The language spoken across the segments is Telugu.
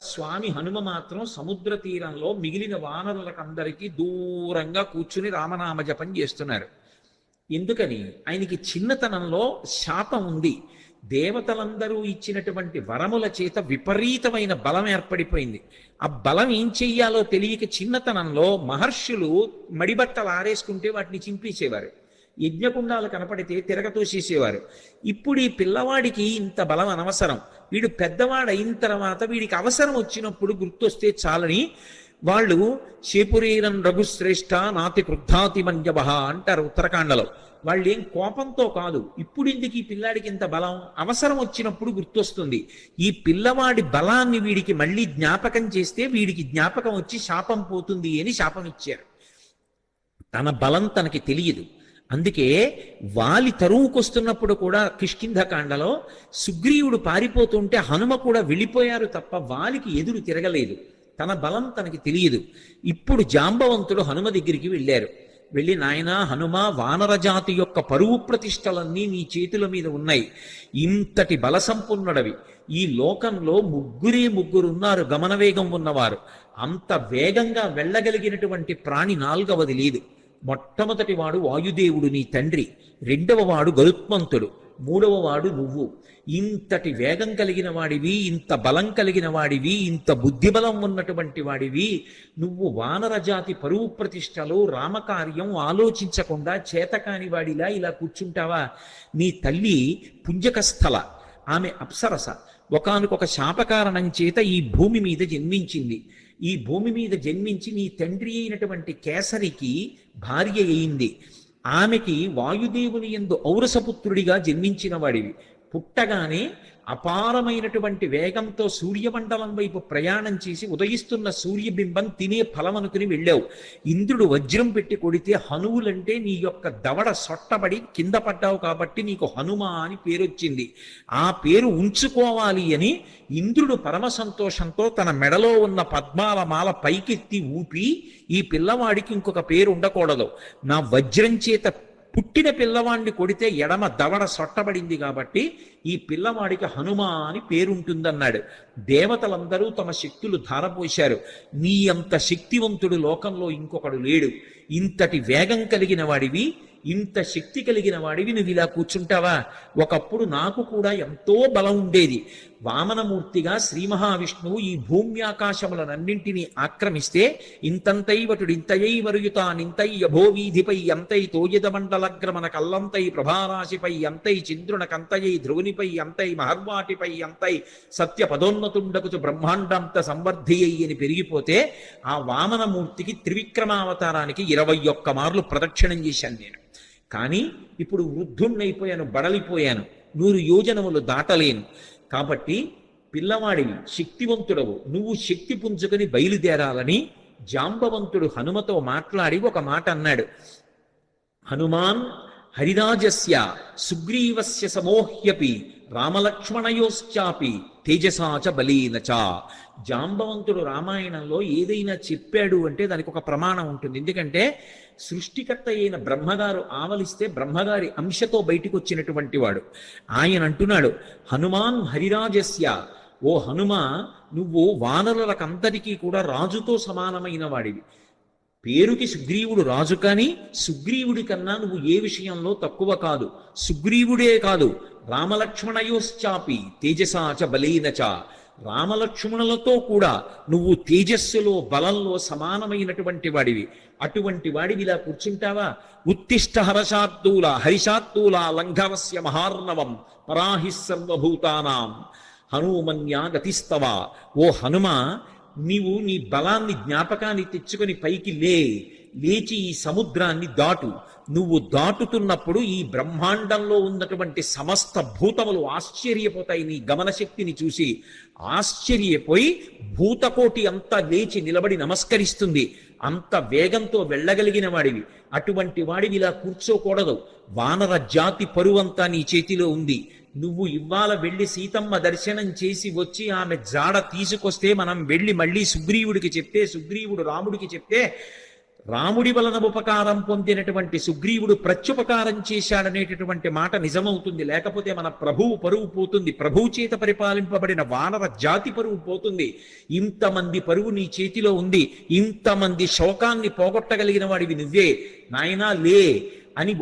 స్వామి హనుమ మాత్రం సముద్ర తీరంలో మిగిలిన వానరులకందరికీ దూరంగా కూర్చుని రామనామ జపం చేస్తున్నారు. ఎందుకని? ఆయనకి చిన్నతనంలో శాపం ఉంది. దేవతలందరూ ఇచ్చినటువంటి వరముల చేత విపరీతమైన బలం ఏర్పడిపోయింది. ఆ బలం ఏం చెయ్యాలో తెలియక చిన్నతనంలో మహర్షులు మడిబట్టలు ఆరేసుకుంటే వాటిని చింపేసేవారు. యజ్ఞకుండాలు కనపడితే తిరగతోసేసేవారు. ఇప్పుడు ఈ పిల్లవాడికి ఇంత బలం అనవసరం. వీడు పెద్దవాడు అయిన తర్వాత వీడికి అవసరం వచ్చినప్పుడు గుర్తొస్తే చాలని వాళ్ళు శేపురీరం రఘుశ్రేష్ఠ నాతి క్రుద్ధాతి మంజవ అంటారు ఉత్తరాఖండలో. వాళ్ళు ఏం కోపంతో కాదు, ఇప్పుడు ఇందుకు ఈ పిల్లాడికి ఇంత బలం అవసరం వచ్చినప్పుడు గుర్తొస్తుంది. ఈ పిల్లవాడి బలాన్ని వీడికి మళ్ళీ జ్ఞాపకం చేస్తే వీడికి జ్ఞాపకం వచ్చి శాపం పోతుంది అని శాపం ఇచ్చారు. తన బలం తనకి తెలియదు. అందుకే వాలి తరువుకొస్తున్నప్పుడు కూడా కిష్కింధకాండలో సుగ్రీవుడు పారిపోతుంటే హనుమ కూడా వెళ్ళిపోయారు తప్ప వాలికి ఎదురు తిరగలేదు. తన బలం తనకి తెలియదు. ఇప్పుడు జాంబవంతుడు హనుమ దగ్గరికి వెళ్ళారు. వెళ్ళి, నాయనా హనుమ, వానరజాతి యొక్క పరువు ప్రతిష్టలన్నీ నీ చేతుల మీద ఉన్నాయి. ఇంతటి బల సంపన్నుడవి. ఈ లోకంలో ముగ్గురున్నారు గమనవేగం ఉన్నవారు. అంత వేగంగా వెళ్ళగలిగినటువంటి ప్రాణి నాలుగవది లేదు. మొట్టమొదటి వాడు వాయుదేవుడు నీ తండ్రి, రెండవ వాడు గరుత్మంతుడు, మూడవ వాడు నువ్వు. ఇంతటి వేగం కలిగిన వాడివి, ఇంత బలం కలిగిన వాడివి, ఇంత బుద్ధిబలం ఉన్నటువంటి వాడివి. నువ్వు వానరజాతి పరువు ప్రతిష్టలు రామకార్యం ఆలోచించకుండా చేతకాని వాడిలా ఇలా కూర్చుంటావా? నీ తల్లి పుంజకస్థల, ఆమె అప్సరస. ఒకానొక శాపకారణం చేత ఈ భూమి మీద జన్మించింది. ఈ భూమి మీద జన్మించి నీ తండ్రి అయినటువంటి కేసరికి భార్య అయింది. ఆమెకి వాయుదేవుని యందు ఔరసపుత్రుడిగా జన్మించిన వాడివి. పుట్టగానే అపారమైనటువంటి వేగంతో సూర్యమండలం వైపు ప్రయాణం చేసి ఉదయిస్తున్న సూర్యబింబం తినే ఫలం అనుకుని వెళ్ళావు. ఇంద్రుడు వజ్రం పెట్టి కొడితే హనువులంటే నీ యొక్క దవడ సొట్టబడి కింద పడ్డావు కాబట్టి నీకు హనుమ అని పేరొచ్చింది. ఆ పేరు ఉంచుకోవాలి అని ఇంద్రుడు పరమ సంతోషంతో తన మెడలో ఉన్న పద్మాల మాల పైకెత్తి ఊపి, ఈ పిల్లవాడికి ఇంకొక పేరు ఉండకూడదు, నా వజ్రం చేత పుట్టిన పిల్లవాడిని కొడితే ఎడమ దవడ సొట్టబడింది కాబట్టి ఈ పిల్లవాడికి హనుమ అని పేరుంటుందన్నాడు. దేవతలందరూ తమ శక్తులు ధారపోశారు. నీ అంత శక్తివంతుడు లోకంలో ఇంకొకడు లేడు. ఇంతటి వేగం కలిగిన వాడివి, ఇంత శక్తి కలిగిన వాడివి, నువ్వు ఇలా కూర్చుంటావా? ఒకప్పుడు నాకు కూడా ఎంతో బలం ఉండేది. వామనమూర్తిగా శ్రీ మహావిష్ణువు ఈ భూమ్యాకాశములనన్నింటినీ ఆక్రమిస్తే ఇంతంతైవటుడింతయై వరుయుతానింతై యభోవీధిపై ఎంతై తోయదమండలగ్రమణ కల్లంతై ప్రభారాశిపై ఎంతై చంద్రునకంతయై ధ్రువునిపై ఎంతై మహర్వాటిపై ఎంతై సత్య పదోన్నతుండకుచు బ్రహ్మాండంత సంవర్ధి అని పెరిగిపోతే ఆ వామనమూర్తికి త్రివిక్రమావతారానికి 21 మార్లు ప్రదక్షిణం చేశాను నేను. కానీ ఇప్పుడు వృద్ధుణ్ణైపోయాను, బడలిపోయాను, 100 యోజనములు దాటలేను. కాబట్టి పిల్లవాడివి, శక్తివంతుడవు, నువ్వు శక్తి పుంజుకొని బయలుదేరాలని జాంబవంతుడు హనుమతో మాట్లాడి ఒక మాట అన్నాడు. హనుమాన్ హరిరాజస్య సుగ్రీవస్య సమోహ్యపి రామలక్ష్మణయోశ్చాపి తేజసాచ బలీనచ. జాంబవంతుడు రామాయణంలో ఏదైనా చెప్పాడు అంటే దానికి ఒక ప్రమాణం ఉంటుంది. ఎందుకంటే సృష్టికర్త అయిన బ్రహ్మగారు ఆవలిస్తే బ్రహ్మగారి అంశతో బయటికి వచ్చినటువంటి వాడు. ఆయన అంటున్నాడు, హనుమాన్ హరిరాజస్య, ఓ హనుమ, నువ్వు వానరులకందరికీ కూడా రాజుతో సమానమైన వాడివి. పేరుకి సుగ్రీవుడు రాజు, కానీ సుగ్రీవుడి కన్నా నువ్వు ఏ విషయంలో తక్కువ కాదు. సుగ్రీవుడే కాదు, రామలక్ష్మణయోశ్చాపి తేజసాచ బలీనచ, రామలక్ష్మణులతో కూడా నువ్వు తేజస్సులో బలంలో సమానమైనటువంటి వాడివి. అటువంటి వాడివి ఇలా కూర్చుంటావా? ఉత్తిష్ట హర్షాత్తూల హరిషాత్తూల లంఘవస్య మహార్ణవం పరాహి సర్వభూతానాం హనుమన్యా గతిస్తవ. ఓ హనుమ, నీవు నీ బలాన్ని జ్ఞాపకాన్ని తెచ్చుకొని పైకి లేచి ఈ సముద్రాన్ని దాటు. నువ్వు దాటుతున్నప్పుడు ఈ బ్రహ్మాండంలో ఉన్నటువంటి సమస్త భూతములు ఆశ్చర్యపోతాయి నీ గమనశక్తిని చూసి. ఆశ్చర్యపోయి భూతకోటి అంతా లేచి నిలబడి నమస్కరిస్తుంది. అంత వేగంతో వెళ్ళగలిగిన వాడివి. అటువంటి వాడివి ఇలా కూర్చోకూడదు. వానర జాతి పరువంతా నీ చేతిలో ఉంది. నువ్వు ఇవాళ వెళ్ళి సీతమ్మ దర్శనం చేసి వచ్చి ఆమె జాడ తీసుకొస్తే మనం వెళ్ళి మళ్ళీ సుగ్రీవుడికి చెప్తే, సుగ్రీవుడు రాముడికి చెప్తే రాముడి వలన ఉపకారం పొందినటువంటి సుగ్రీవుడు ప్రత్యుపకారం చేశాడనేటటువంటి మాట నిజమవుతుంది. లేకపోతే మన ప్రభువు పరువు పోతుంది, ప్రభువు చేత పరిపాలింపబడిన వానర జాతి పరువు పోతుంది. ఇంతమంది పరువు నీ చేతిలో ఉంది, ఇంతమంది శోకాన్ని పోగొట్టగలిగిన వాడివి నువ్వే, నాయనా లే అని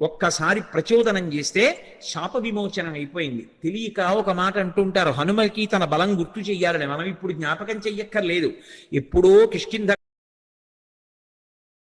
ఒక్కసారి ప్రచోదనం చేస్తే శాప విమోచనం అయిపోయింది. తెలియక ఒక మాట అంటుంటారు, హనుమకి తన బలం గుర్తు చెయ్యాలని. మనం ఇప్పుడు జ్ఞాపకం చెయ్యక్కర్లేదు. ఎప్పుడో కిష్కింధ